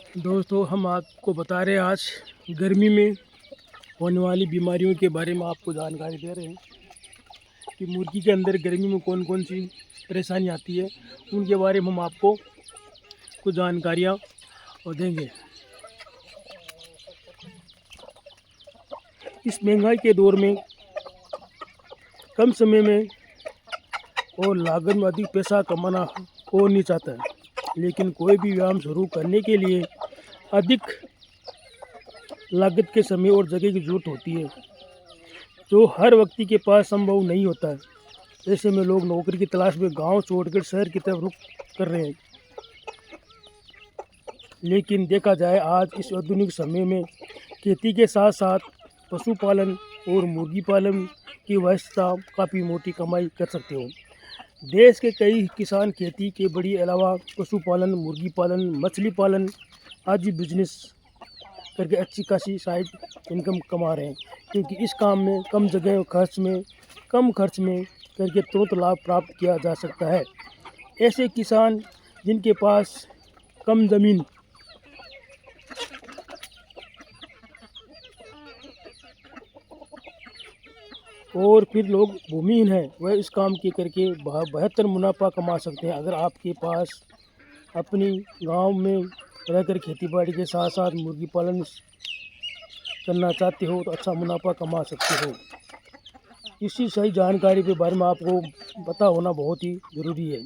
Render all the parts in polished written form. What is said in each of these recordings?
दोस्तों, हम आपको बता रहे हैं आज गर्मी में होने वाली बीमारियों के बारे में आपको जानकारी दे रहे हैं कि मुर्गी के अंदर गर्मी में कौन कौन सी परेशानी आती है। उनके बारे में हम आपको कुछ जानकारियाँ देंगे। इस महंगाई के दौर में कम समय में और लागत में अधिक पैसा कमाना कौन नहीं चाहता है, लेकिन कोई भी व्यायाम शुरू करने के लिए अधिक लागत के समय और जगह की जरूरत होती है, जो हर व्यक्ति के पास संभव नहीं होता है। ऐसे में लोग नौकरी की तलाश में गांव छोड़कर शहर की तरफ रुख कर रहे हैं। लेकिन देखा जाए, आज इस आधुनिक समय में खेती के साथ साथ पशुपालन और मुर्गी पालन की व्यवस्था काफ़ी मोटी कमाई कर सकते हो। देश के कई किसान खेती के बड़ी अलावा पशुपालन, मुर्गी पालन, मछली पालन आदि बिजनेस करके अच्छी खासी साइड इनकम कमा रहे हैं, क्योंकि इस काम में कम जगह कम खर्च में करके तुरंत लाभ प्राप्त किया जा सकता है। ऐसे किसान जिनके पास कम ज़मीन और फिर लोग भूमिहीन हैं, वह इस काम के करके बेहतर मुनाफा कमा सकते हैं। अगर आपके पास अपनी गांव में रहकर खेतीबाड़ी के साथ साथ मुर्गी पालन करना चाहते हो तो अच्छा मुनाफा कमा सकते हो। इसी सही जानकारी के बारे में आपको पता होना बहुत ही ज़रूरी है।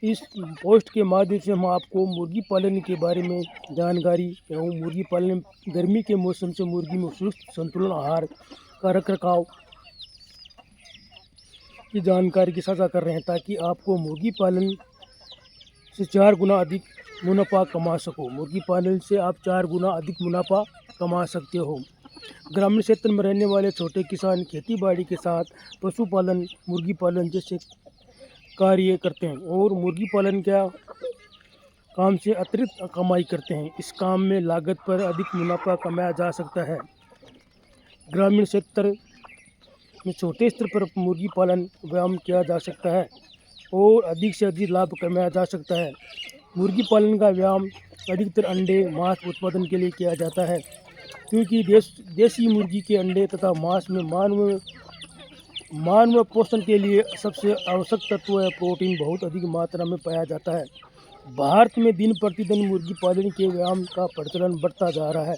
इस पोस्ट के माध्यम से हम आपको मुर्गी पालन के बारे में जानकारी एवं मुर्गी पालन गर्मी के मौसम से मुर्गी में सुस्त संतुलन आहार का रखरखाव की जानकारी की साझा कर रहे हैं, ताकि आपको मुर्गी पालन से 4 गुना अधिक मुनाफा कमा सको। मुर्गी पालन से आप 4 गुना अधिक मुनाफा कमा सकते हो। ग्रामीण क्षेत्र में रहने वाले छोटे किसान खेतीबाड़ी के साथ पशुपालन, मुर्गी पालन जैसे कार्य करते हैं और मुर्गी पालन का काम से अतिरिक्त कमाई करते हैं। इस काम में लागत पर अधिक मुनाफा कमाया जा सकता है। ग्रामीण क्षेत्र में छोटे स्तर पर मुर्गी पालन व्यायाम किया जा सकता है और अधिक से अधिक लाभ कमाया जा सकता है। मुर्गी पालन का व्यायाम अधिकतर अंडे मांस उत्पादन के लिए किया जाता है, क्योंकि देसी मुर्गी के अंडे तथा मांस में मानव पोषण के लिए सबसे आवश्यक तत्व है प्रोटीन बहुत अधिक मात्रा में पाया जाता है। भारत में दिन प्रतिदिन मुर्गी पालन के व्यायाम का प्रचलन बढ़ता जा रहा है।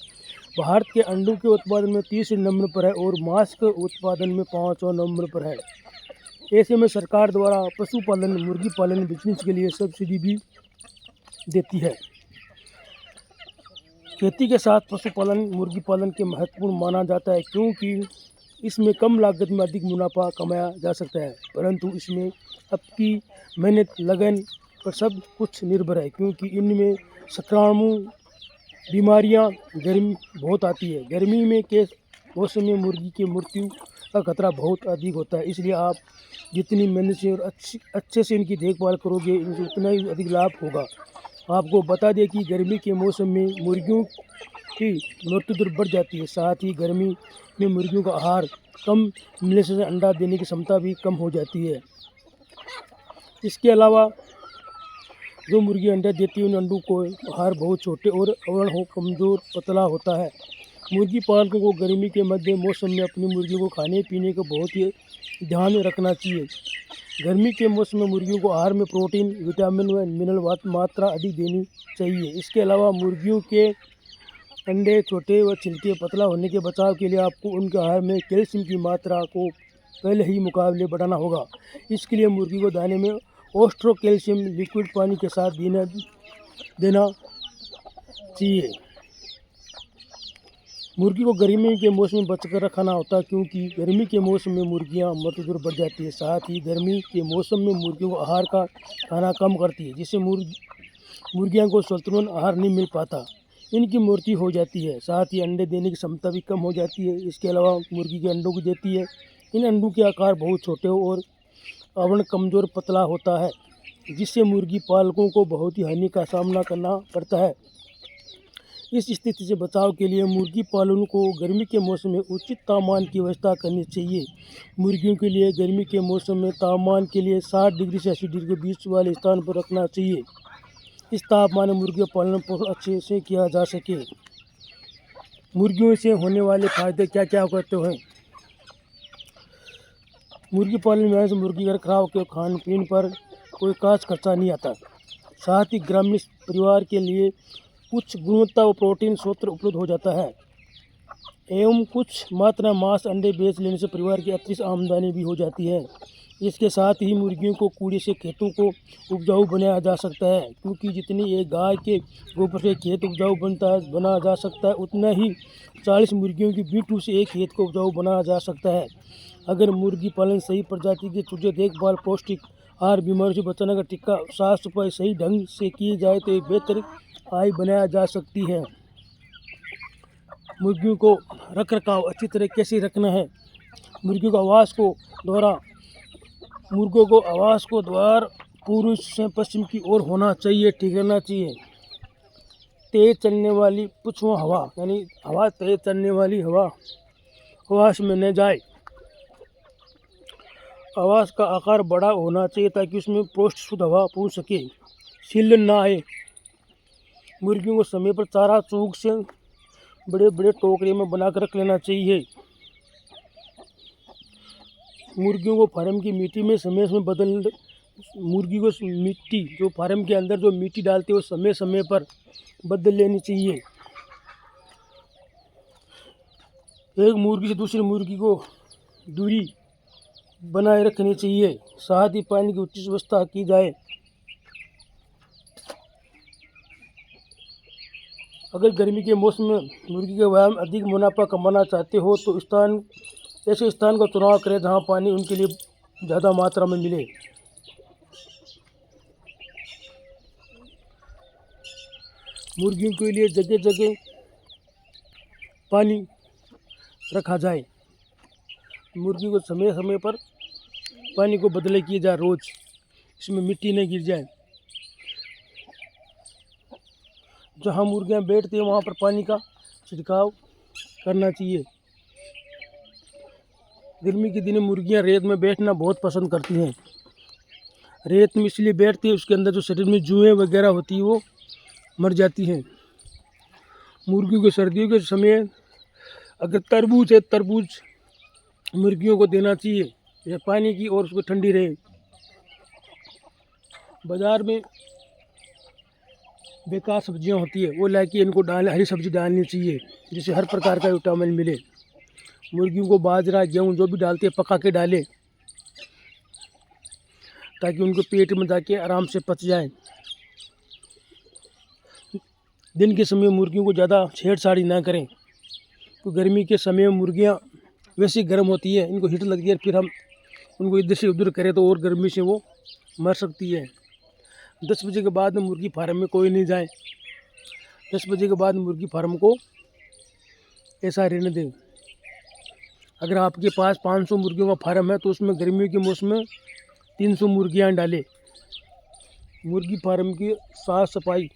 भारत के अंडों के उत्पादन में 30 नंबर पर है और मांस के उत्पादन में 5 नंबर पर है। ऐसे में सरकार द्वारा पशुपालन, मुर्गी पालन बिजनेस के लिए सब्सिडी भी देती है। खेती के साथ पशुपालन, मुर्गी पालन के महत्वपूर्ण माना जाता है, क्योंकि इसमें कम लागत में अधिक मुनाफा कमाया जा सकता है, परंतु इसमें आपकी मेहनत, लगन पर सब कुछ निर्भर है, क्योंकि इनमें संक्रामक बीमारियां गर्मी बहुत आती है। गर्मी में के मौसम में मुर्गी की मृत्यु का खतरा बहुत अधिक होता है। इसलिए आप जितनी मेहनत से और अच्छे से इनकी देखभाल करोगे, इनसे उतना ही अधिक लाभ होगा। आपको बता दें कि गर्मी के मौसम में मुर्गियों की मृत्यु दर बढ़ जाती है। साथ ही गर्मी में मुर्गियों का आहार कम मिलने से अंडा देने की क्षमता भी कम हो जाती है। इसके अलावा जो मुर्गी अंडा देती है, उन अंडों को आहार बहुत छोटे और अवर्ण कमज़ोर पतला होता है। मुर्गी पालकों को गर्मी के मध्य मौसम में अपनी मुर्गियों को खाने पीने का बहुत ही ध्यान रखना चाहिए। गर्मी के मौसम में मुर्गियों को आहार में प्रोटीन, विटामिन व मिनरल मात्रा अधिक देनी चाहिए। इसके अलावा मुर्गियों के अंडे छोटे व छिलके पतला होने के बचाव के लिए आपको उनके आहार में कैल्शियम की मात्रा को पहले ही मुकाबले बढ़ाना होगा। इसके लिए मुर्गी को दाने में ऑस्ट्रो कैल्शियम लिक्विड पानी के साथ देना चाहिए। मुर्गी को गर्मी के मौसम में बचकर रखना होता है, क्योंकि गर्मी के मौसम में मुर्गियां मृत्यु दर बढ़ जाती है। साथ ही गर्मी के मौसम में मुर्गियों को आहार का खाना कम करती है, जिससे मुर्गियां को संतुलन आहार नहीं मिल पाता, इनकी मृत्यु हो जाती है। साथ ही अंडे देने की क्षमता भी कम हो जाती है। इसके अलावा मुर्गी के अंडों को देती है, इन अंडों के आकार बहुत छोटे और आवरण कमज़ोर पतला होता है, जिससे मुर्गी पालकों को बहुत ही हानि का सामना करना पड़ता है। इस स्थिति से बचाव के लिए मुर्गी पालन को गर्मी के मौसम में उचित तापमान की व्यवस्था करनी चाहिए। मुर्गियों के लिए गर्मी के मौसम में तापमान के लिए 60 डिग्री से 80 डिग्री के बीच वाले स्थान पर रखना चाहिए। इस तापमान में मुर्गी पालन पोषण अच्छे से किया जा सके। मुर्गियों से होने वाले फायदे क्या क्या करते हैं? मुर्गी पालन में से मुर्गी के रखरखाव के खान पीन पर कोई खास खर्चा नहीं आता। साथ ही ग्रामीण परिवार के लिए कुछ गुणवत्ता व प्रोटीन स्रोत उपलब्ध हो जाता है एवं कुछ मात्रा मांस अंडे बेच लेने से परिवार की अतिरिक्त आमदनी भी हो जाती है। इसके साथ ही मुर्गियों को कूड़े से खेतों को उपजाऊ बनाया जा सकता है, क्योंकि जितनी एक गाय के गोबर से खेत उपजाऊ बना जा सकता है, उतना ही 40 मुर्गियों की बीटू से एक खेत को उपजाऊ बनाया जा सकता है। अगर मुर्गी पालन सही प्रजाति के चूजे देखभाल पौष्टिक आहार बीमारियों से बचाने का टीका साफ सफाई सही ढंग से की जाए तो एक बेहतर आय बनाया जा सकती है। मुर्गियों को रख रखाव अच्छी तरह कैसे रखना है? मुर्गियों को आवास को द्वार पूर्व से पश्चिम की ओर होना चाहिए, ठीक रहना चाहिए। तेज चलने वाली पुछुआ हवा यानी तेज चलने वाली हवा आवास में न जाए। आवास का आकार बड़ा होना चाहिए ताकि उसमें पौष्टिक शुद्ध हवा पहुँच सके, सीलन ना आए। मुर्गियों को समय पर चारा चूग से बड़े बड़े टोकरे में बनाकर रख लेना चाहिए। मुर्गियों को फार्म की मिट्टी में समय समय मुर्गी को मिट्टी जो फार्म के अंदर जो मिट्टी डालते हैं वो समय समय पर बदल लेनी चाहिए। एक मुर्गी से दूसरी मुर्गी को दूरी बनाए रखनी चाहिए। साथ ही पानी की उचित व्यवस्था की जाए। अगर गर्मी के मौसम में मुर्गी के व्यायाम अधिक मुनाफा कमाना चाहते हो तो ऐसे स्थान का चुनाव करें जहां पानी उनके लिए ज़्यादा मात्रा में मिले। मुर्गियों के लिए जगह जगह पानी रखा जाए। मुर्गी को समय समय पर पानी को बदले किए जाए रोज़, इसमें मिट्टी नहीं गिर जाए। जहाँ मुर्गियाँ बैठती हैं वहाँ पर पानी का छिड़काव करना चाहिए। गर्मी के दिन में मुर्गियाँ रेत में बैठना बहुत पसंद करती हैं। रेत में इसलिए बैठती है उसके अंदर जो शरीर में जुएँ वगैरह होती है वो मर जाती हैं। मुर्गियों को सर्दियों के समय अगर तरबूज है, तरबूज मुर्गियों को देना चाहिए या पानी की और उसको ठंडी रहे। बाज़ार में बेकार सब्जियां होती है वो लाके इनको हरी सब्जी डालनी चाहिए जिससे हर प्रकार का विटामिन मिले। मुर्गियों को बाजरा गेहूँ जो भी डालते हैं पका के डालें ताकि उनको पेट में जाके आराम से पच जाए। दिन के समय मुर्गियों को ज़्यादा छेड़छाड़ी ना करें, तो गर्मी के समय में मुर्गियाँ वैसे ही गर्म होती है, इनको हीट लगती है, फिर हम उनको इधर से उधर करें तो और गर्मी से वो मर सकती है। 10 बजे के बाद मुर्गी फार्म में कोई नहीं जाए। 10 बजे के बाद मुर्गी फार्म को ऐसा रहने दें। अगर आपके पास 500 मुर्गियों का फार्म है तो उसमें गर्मियों के मौसम में 300 मुर्गियाँ डालें। मुर्गी फार्म की साफ सफाई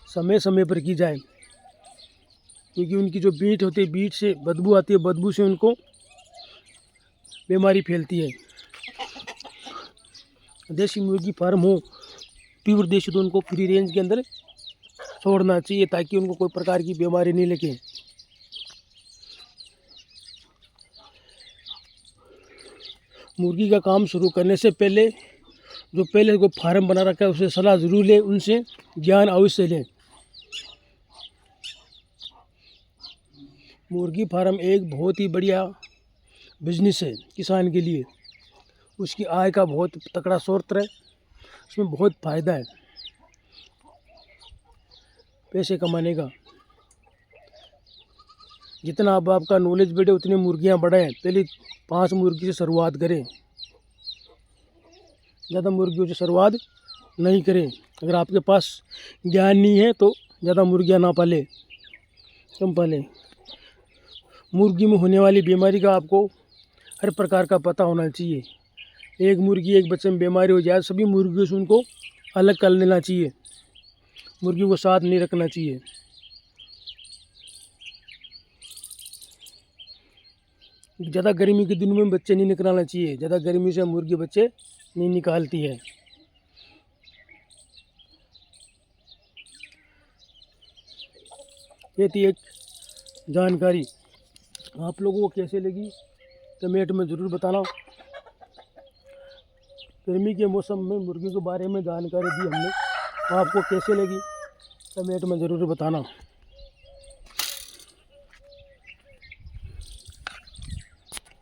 समय समय पर की जाए, क्योंकि उनकी जो बीट होती है, बीट से बदबू आती है, बदबू से उनको बीमारी फैलती है। देसी मुर्गी फार्म हो प्योर देशी तो उनको फ्री रेंज के अंदर छोड़ना चाहिए ताकि उनको कोई प्रकार की बीमारी नहीं लगे। मुर्गी का काम शुरू करने से पहले जो पहले को फार्म बना रखा है उससे सलाह ज़रूर लें, उनसे ज्ञान अवश्य लें। मुर्गी फार्म एक बहुत ही बढ़िया बिजनेस है किसान के लिए। उसकी आय का बहुत तगड़ा स्रोत है, उसमें बहुत फ़ायदा है पैसे कमाने का। जितना अब आपका नॉलेज बढ़े उतनी मुर्गियां बढ़ाएं। पहले 5 मुर्गी से शुरुआत करें, ज़्यादा मुर्गियों से शुरुआत नहीं करें। अगर आपके पास ज्ञान नहीं है तो ज़्यादा मुर्गियां ना पालें, कम पालें। मुर्गी में होने वाली बीमारी का आपको हर प्रकार का पता होना चाहिए। एक मुर्गी एक बच्चे में बीमारी हो जाए सभी मुर्गियों से उनको अलग कर लेना चाहिए, मुर्गियों को साथ नहीं रखना चाहिए। ज़्यादा गर्मी के दिनों में बच्चे नहीं निकालना चाहिए, ज़्यादा गर्मी से मुर्गी बच्चे नहीं निकालती है। ये थी एक जानकारी। आप लोगों को कैसे लगी कमेंट में ज़रूर बताना। गर्मी के मौसम में मुर्गी के बारे में जानकारी दी हमने, आपको कैसे लगी कमेंट में ज़रूर बताना।